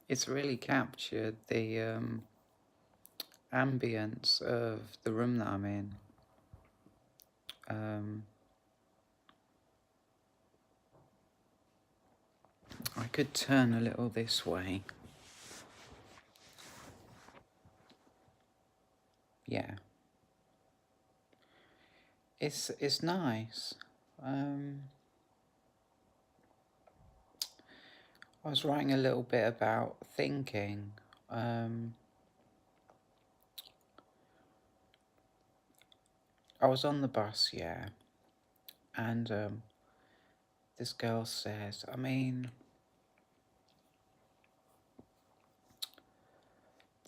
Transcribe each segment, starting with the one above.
It's really captured the ambience of the room that I'm in. Um, I could turn a little this way. Yeah, it's nice. Um, I was writing a little bit about thinking. Um, I was on the bus, yeah, and this girl says,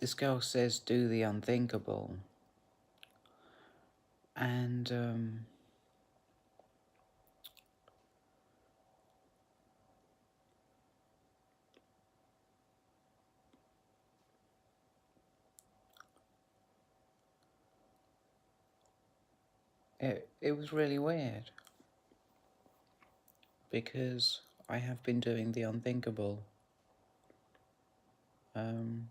this girl says, do the unthinkable. And it was really weird because I have been doing the unthinkable. Um,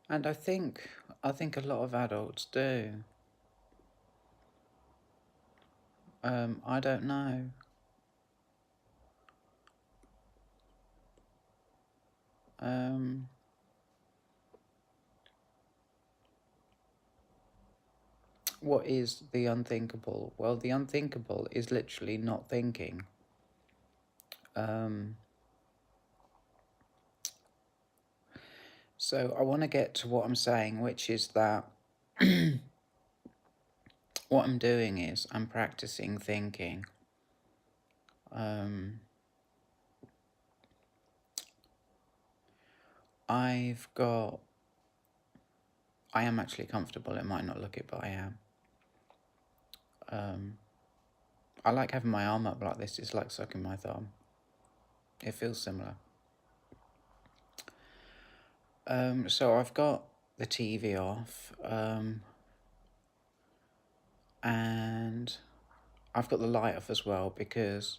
and I think a lot of adults do. I don't know. Um, what is the unthinkable? Well, the unthinkable is literally not thinking. Um, so I want to get to what I'm saying, which is that what I'm doing is I'm practicing thinking. Um, I've got. I am actually comfortable. It might not look it, but I am. I like having my arm up like this. It's like sucking my thumb. It feels similar. So I've got the TV off, and I've got the light off as well because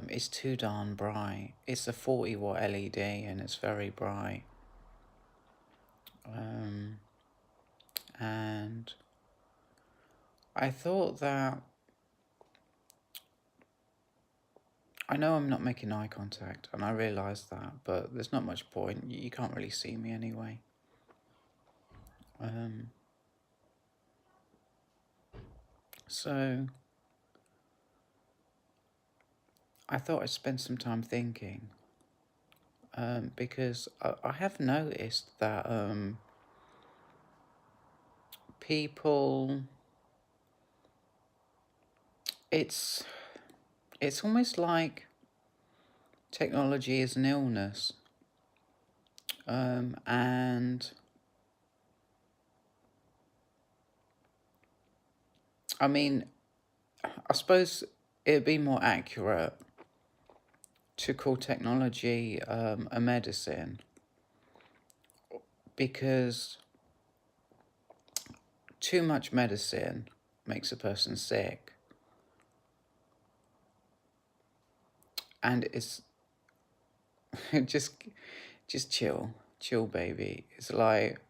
it's too darn bright. It's a 40-watt LED and it's very bright. And I thought that I know I'm not making eye contact, and I realise that, but there's not much point. You can't really see me anyway. So I thought I'd spend some time thinking, because I have noticed that people, it's almost like technology is an illness, and I mean, I suppose it'd be more accurate to call technology a medicine, because too much medicine makes a person sick, and it's just chill, baby. It's like,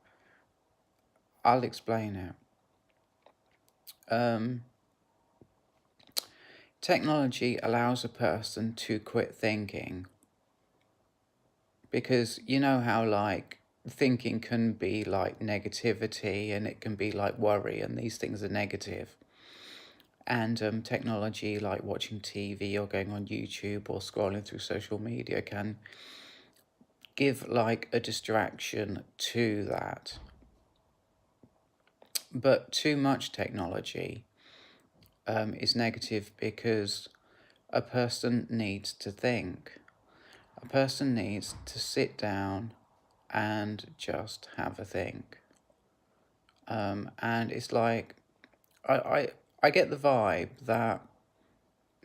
I'll explain it. Technology allows a person to quit thinking, because you know how like thinking can be like negativity and it can be like worry, and these things are negative. And technology like watching TV or going on YouTube or scrolling through social media can give like a distraction to that. But too much technology is negative because a person needs to think. A person needs to sit down and just have a think. And it's like, I get the vibe that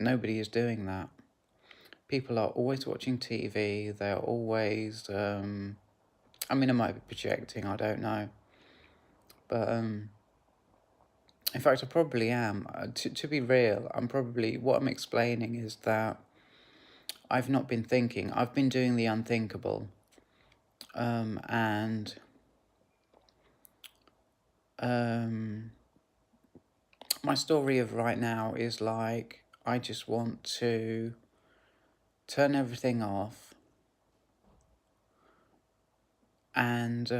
nobody is doing that. People are always watching TV. They're always, I mean, I might be projecting, I don't know. But In fact, I probably am. To be real, what I'm explaining is that I've not been thinking. I've been doing the unthinkable. And my story of right now is like, I just want to turn everything off and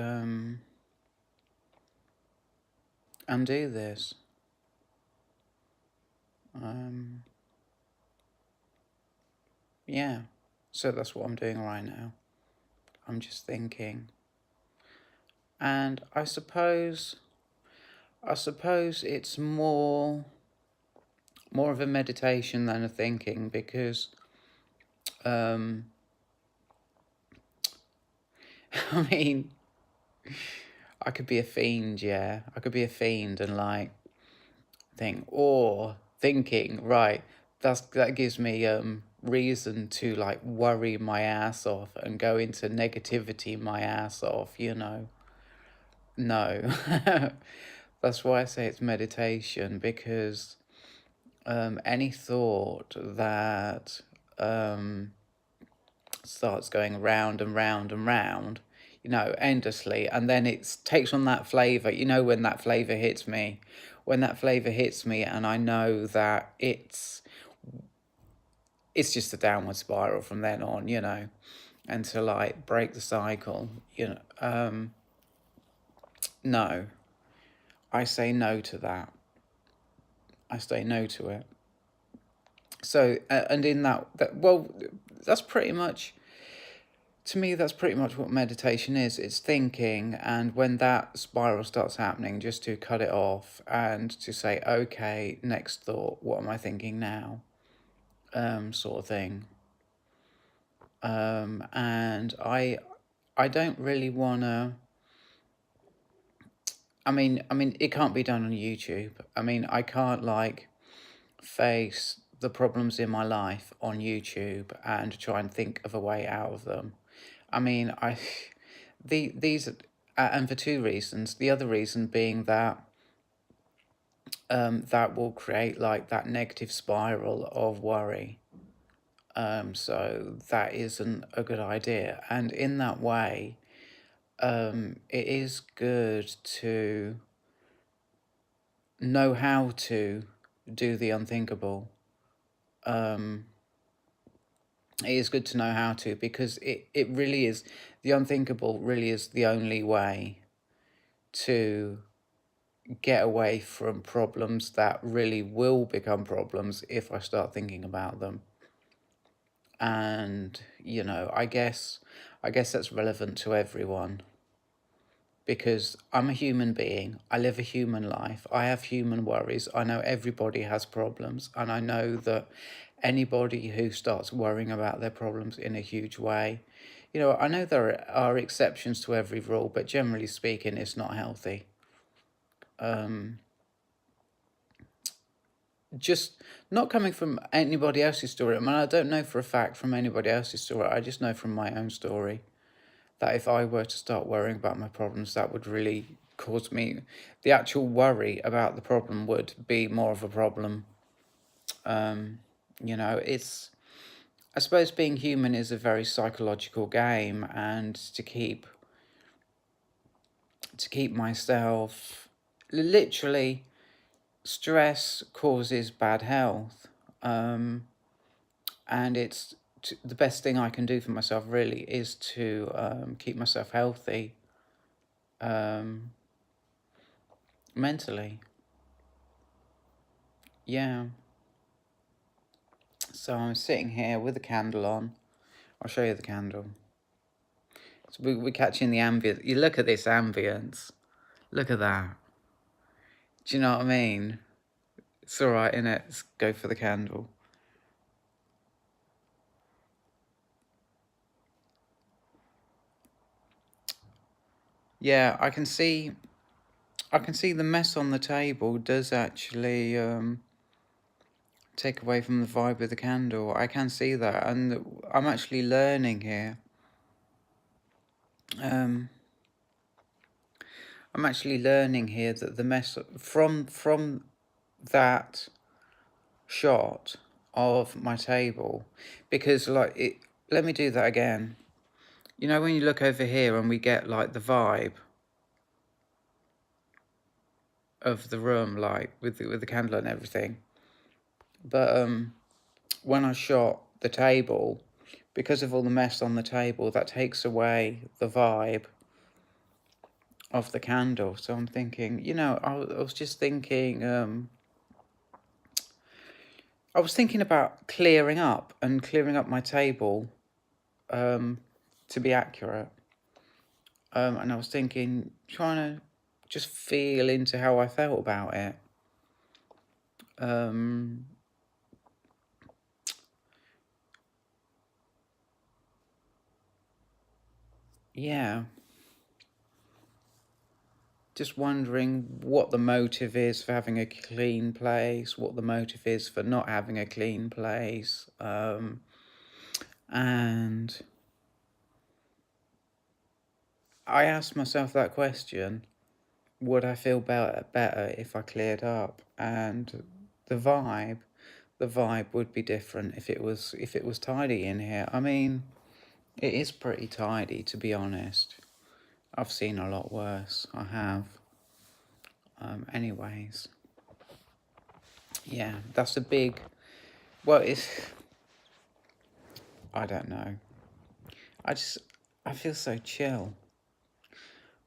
undo this. Yeah, so that's what I'm doing right now. I'm just thinking. And I suppose it's more of a meditation than a thinking, because I mean, I could be a fiend, yeah. I could be a fiend and like think, or thinking, right, that gives me reason to like worry my ass off and go into negativity my ass off, you know. No. That's why I say it's meditation, because any thought that starts going round and round and round, you know, endlessly, and then it takes on that flavour, you know, when that flavour hits me, and I know that it's just a downward spiral from then on, you know, and to like break the cycle, you know. No, I say no to that. I say no to it. So, and in well, that's pretty much, to me, that's pretty much what meditation is. It's thinking, and when that spiral starts happening, just to cut it off and to say, okay, next thought, what am I thinking now? Sort of thing. And I don't really wanna. I mean, it can't be done on YouTube. I mean, I can't like face the problems in my life on YouTube and try and think of a way out of them. I mean, these, and for two reasons. The other reason being that that will create like that negative spiral of worry. So that isn't a good idea. And in that way, it is good to know how to do the unthinkable. It is good to know how to, because it really is, the unthinkable really is the only way to get away from problems that really will become problems if I start thinking about them. And, you know, I guess that's relevant to everyone, because I'm a human being. I live a human life. I have human worries. I know everybody has problems, and I know that anybody who starts worrying about their problems in a huge way, you know, I know there are exceptions to every rule, but generally speaking, it's not healthy. Just not coming from anybody else's story. I mean, I don't know for a fact from anybody else's story. I just know from my own story that if I were to start worrying about my problems, that would really cause me, the actual worry about the problem would be more of a problem. You know, I suppose being human is a very psychological game, and to keep myself, literally, stress causes bad health. And it's the best thing I can do for myself really is to keep myself healthy mentally. Yeah. So I'm sitting here with the candle on. I'll show you the candle. So we're catching the ambient. You look at this ambience. Look at that. Do you know what I mean? It's all right, innit? Let's go for the candle. Yeah, I can see the mess on the table does actually take away from the vibe of the candle. I can see that, and I'm actually learning here. I'm actually learning here that the mess from that shot of my table, because like it, let me do that again. You know, when you look over here and we get like the vibe of the room, like with the candle and everything. But when I shot the table, because of all the mess on the table, that takes away the vibe of the candle. So I'm thinking, you know, I was just thinking, I was thinking about clearing up my table, to be accurate. And I was thinking, trying to just feel into how I felt about it. Yeah. Just wondering what the motive is for having a clean place, what the motive is for not having a clean place. And I asked myself that question, would I feel better if I cleared up? And the vibe, the vibe would be different if it was tidy in here. I mean, it is pretty tidy, to be honest. I've seen a lot worse. I have. Anyways, yeah, that's a big. Well, it's. I don't know. I just. I feel so chill.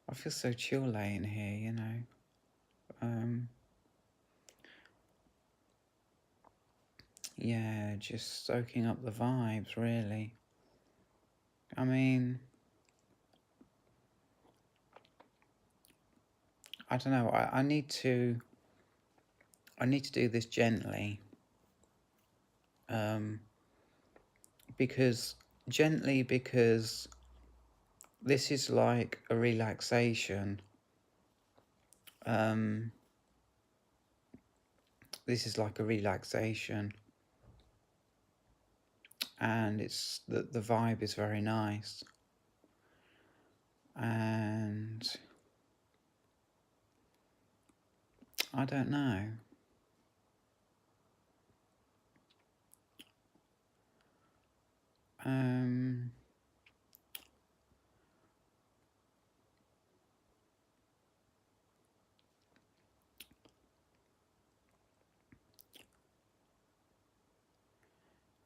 I feel so chill laying here, you know. Yeah, just soaking up the vibes, really. I mean, I don't know. I need to. I need to do this gently. Because because this is like a relaxation. This is like a relaxation, and it's the vibe is very nice, and I don't know.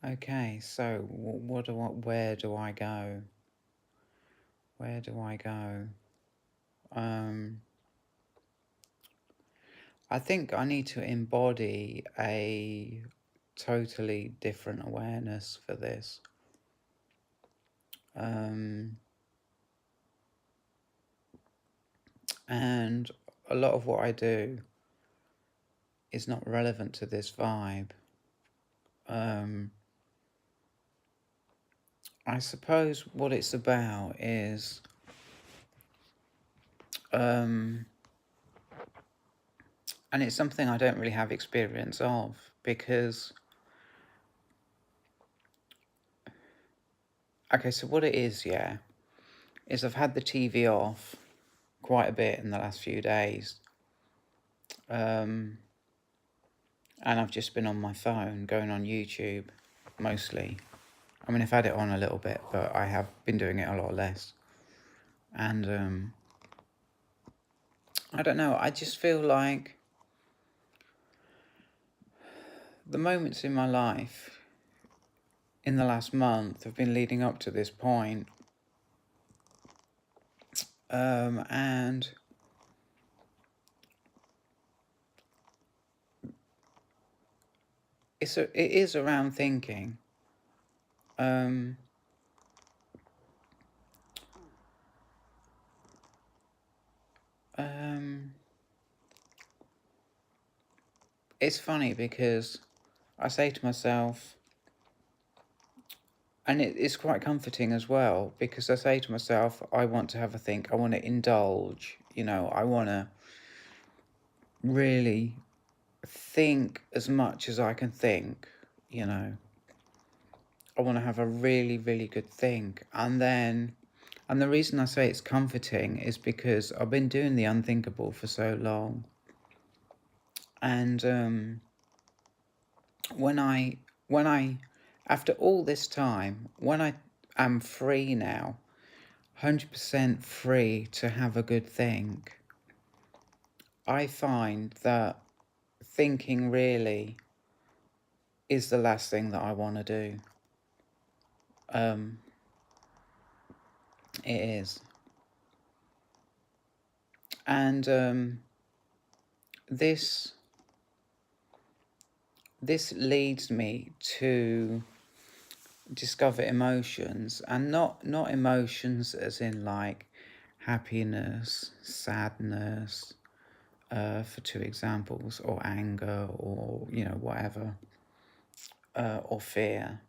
Okay, so where do I go? Where do I go? I think I need to embody a totally different awareness for this. And a lot of what I do is not relevant to this vibe. I suppose what it's about is and it's something I don't really have experience of, because okay, so what it is, yeah, is I've had the TV off quite a bit in the last few days, and I've just been on my phone going on YouTube mostly. I mean, I've had it on a little bit, but I have been doing it a lot less. And I don't know, I just feel like the moments in my life in the last month have been leading up to this point. And it is around thinking. It's funny because I say to myself, and it's quite comforting as well, because I say to myself, I want to have a think, I want to indulge, you know, I want to really think as much as I can think, you know. I want to have a really, really good think. And then And the reason I say it's comforting is because I've been doing the unthinkable for so long. And when I after all this time, when I am free now, 100% free to have a good think, I find that thinking really is the last thing that I want to do. It is. And this leads me to discover emotions, and not emotions as in like happiness, sadness, for two examples, or anger, or whatever, or fear.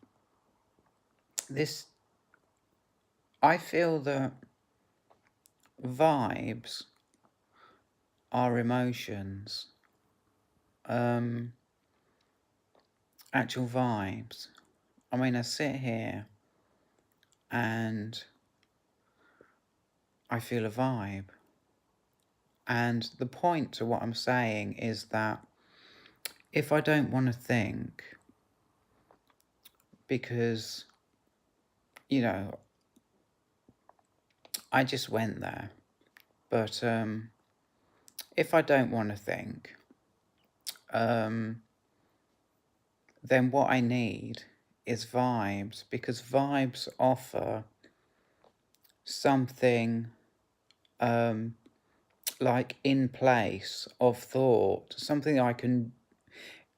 I feel that vibes are emotions, actual vibes. I mean, I sit here and I feel a vibe. And the point to what I'm saying is that if I don't want to think, because, I just went there, but if I don't want to think, then what I need is vibes, because vibes offer something like in place of thought,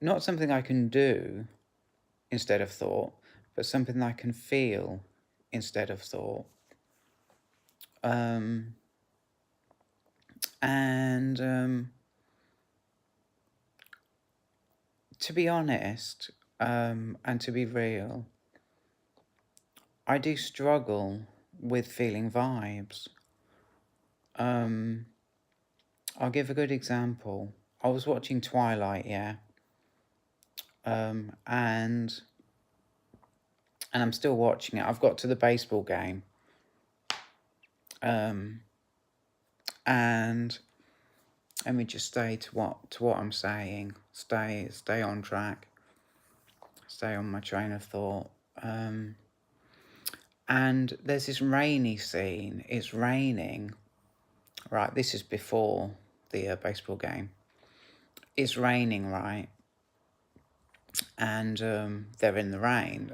not something I can do instead of thought, but something I can feel instead of thought. And to be honest, and to be real, I do struggle with feeling vibes. I'll give a good example. I was watching Twilight, yeah, and I'm still watching it. I've got to the baseball game, and let me just stay to what I'm saying. Stay on track. Stay on my train of thought. And there's this rainy scene. It's raining. Right, this is before the baseball game. It's raining, right? And they're in the rain.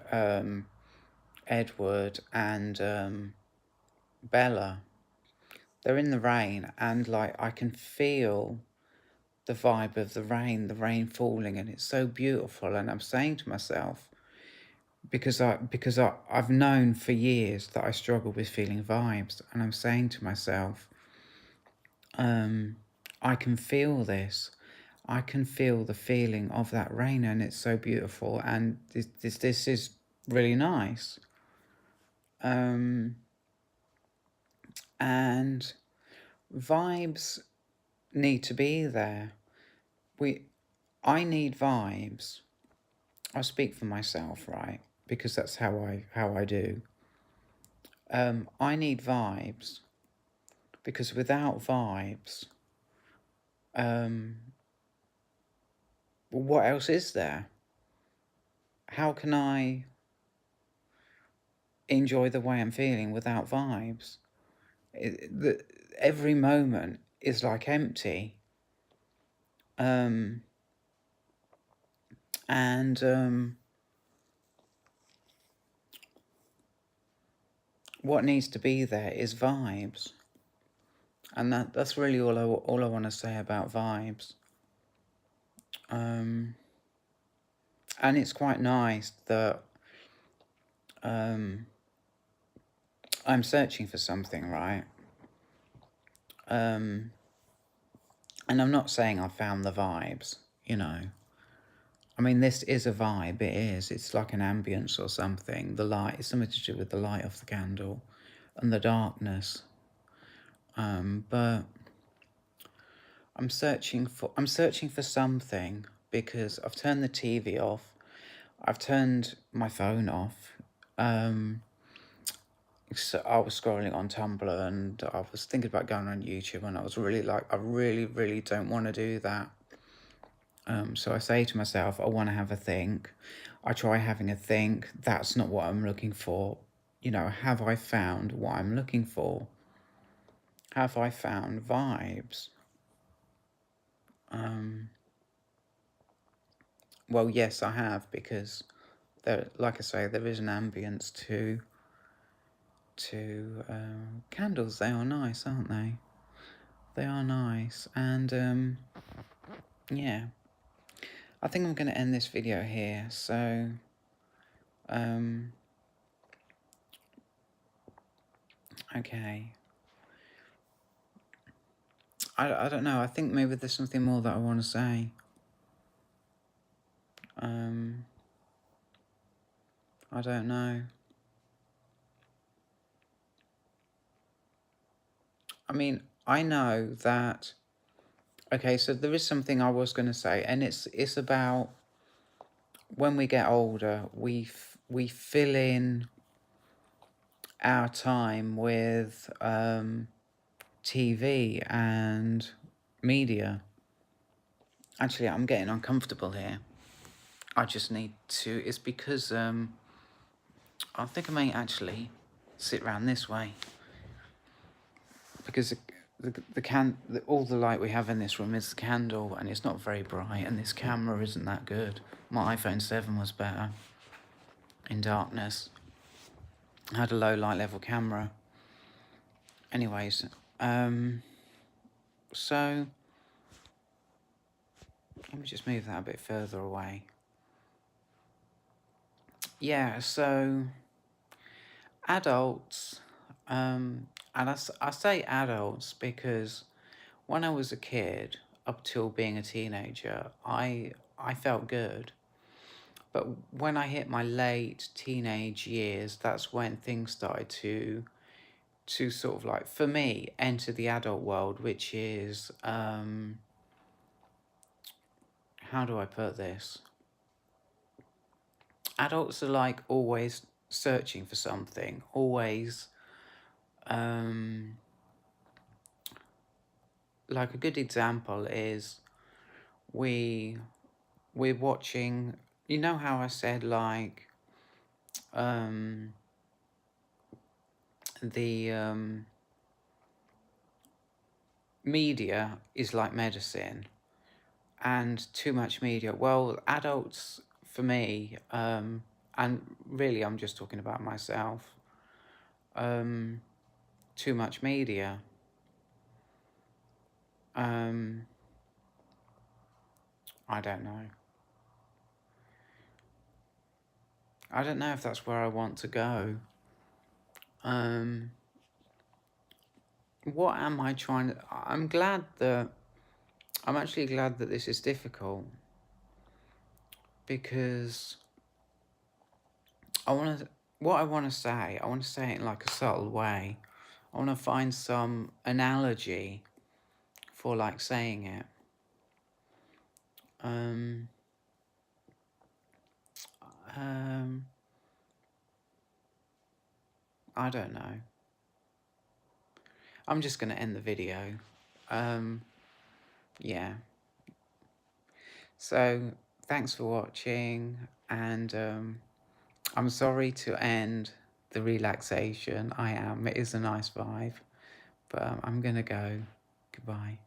Edward and Bella. They're in the rain, and like I can feel the vibe of the rain falling, and it's so beautiful. And I'm saying to myself, because I've known for years that I struggle with feeling vibes, and I'm saying to myself, I can feel this. I can feel the feeling of that rain, and it's so beautiful, and this is really nice. And vibes need to be there. I need vibes. I'll speak for myself, right? Because that's how I do. I need vibes, because without vibes, what else is there? How can I enjoy the way I'm feeling without vibes? Every moment is like empty. And what needs to be there is vibes. And that's really all I want to say about vibes. And it's quite nice that I'm searching for something, right? And I'm not saying I found the vibes, I mean, this is a vibe, it is. It's like an ambience or something. The light, it's something to do with the light of the candle and the darkness. But I'm searching for something, because I've turned the TV off. I've turned my phone off. So I was scrolling on Tumblr and I was thinking about going on YouTube, and I was really like, I really don't want to do that. So I say to myself, I want to have a think. I try having a think. That's not what I'm looking for. You know, have I found what I'm looking for? Have I found vibes? Well, yes, I have, because there, like I say, there is an ambience to candles. They are nice, aren't they? They are nice, and yeah, I think I'm going to end this video here. So okay, I don't know. I think maybe there's something more that I want to say. I don't know. I mean, I know that. Okay, so there is something I was going to say, and it's about when we get older, we fill in our time with TV and media. Actually, I'm getting uncomfortable here. I just need to. It's because I think I may actually sit round this way, because all the light we have in this room is the candle, and it's not very bright, and this camera isn't that good. My iPhone 7 was better in darkness. I had a low light level camera. Anyways, so let me just move that a bit further away. Yeah, so adults, and I say adults because when I was a kid, up till being a teenager, I felt good. But when I hit my late teenage years, that's when things started to sort of, like, for me, enter the adult world, which is, how do I put this? Adults are like always searching for something, always, like a good example is we're watching, you know how I said, like, the media is like medicine, and too much media. Well, adults, for me, and really I'm just talking about myself, too much media. I don't know. I don't know if that's where I want to go. What am I trying to... I'm actually glad that this is difficult, because what I want to say it in like a subtle way. I want to find some analogy for, like, saying it. I don't know. I'm just going to end the video. Yeah. So, thanks for watching, and I'm sorry to end the relaxation. It is a nice vibe, but I'm going to go. Goodbye.